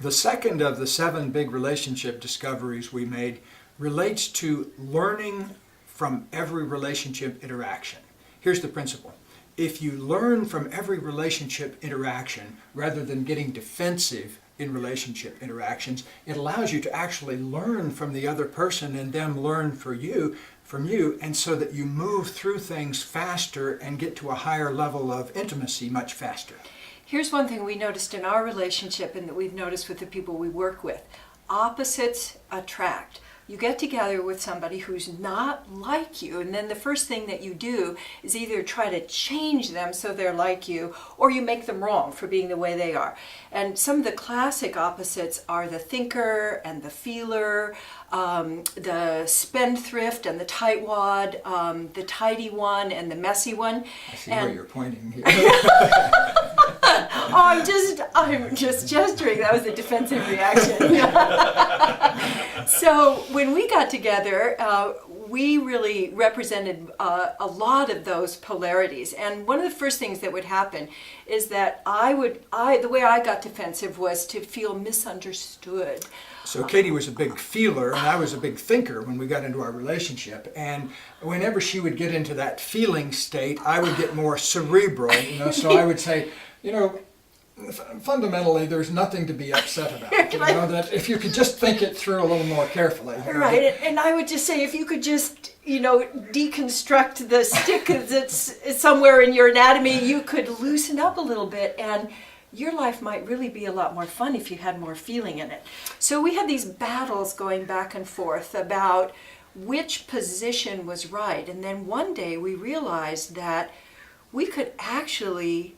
The second of the 7 big relationship discoveries we made relates to learning from every relationship interaction. Here's the principle. If you learn from every relationship interaction rather than getting defensive in relationship interactions, it allows you to actually learn from the other person and them learn from you, and so that you move through things faster and get to a higher level of intimacy much faster. Here's one thing we noticed in our relationship and that we've noticed with the people we work with. Opposites attract. You get together with somebody who's not like you, and then the first thing that you do is either try to change them so they're like you, or you make them wrong for being the way they are. And some of the classic opposites are the thinker and the feeler, the spendthrift and the tightwad, the tidy one and the messy one. I see where you're pointing here. Oh, I'm just gesturing. That was a defensive reaction. So when we got together, we really represented a lot of those polarities. And one of the first things that would happen is that the way I got defensive was to feel misunderstood. So Katie was a big feeler and I was a big thinker when we got into our relationship. And whenever she would get into that feeling state, I would get more cerebral, so I would say, fundamentally, there's nothing to be upset about. That if you could just think it through a little more carefully. Right, and I would just say, if you could just, deconstruct the stick that's somewhere in your anatomy, you could loosen up a little bit, and your life might really be a lot more fun if you had more feeling in it. So we had these battles going back and forth about which position was right, and then one day we realized that we could actually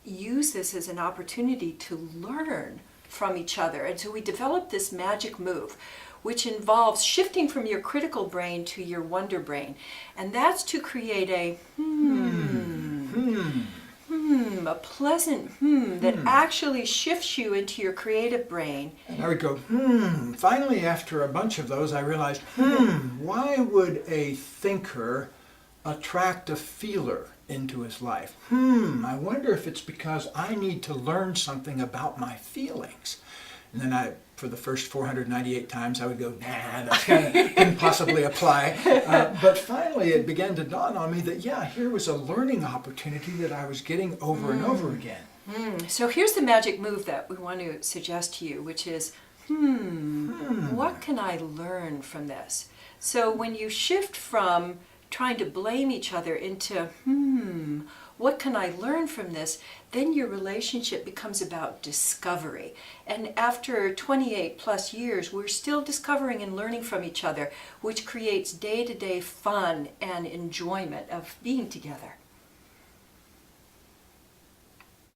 use this as an opportunity to learn from each other. And so we developed this magic move, which involves shifting from your critical brain to your wonder brain. And that's to create a a pleasant that actually shifts you into your creative brain. And I would go, Finally, after a bunch of those, I realized, why would a thinker attract a feeler into his life? I wonder if it's because I need to learn something about my feelings. And then for the first 498 times, I would go, nah, that couldn't possibly apply. But finally, it began to dawn on me that, here was a learning opportunity that I was getting over and over again. So here's the magic move that we want to suggest to you, which is, what can I learn from this? So when you shift from trying to blame each other into, what can I learn from this? Then your relationship becomes about discovery. And after 28 plus years, we're still discovering and learning from each other, which creates day-to-day fun and enjoyment of being together.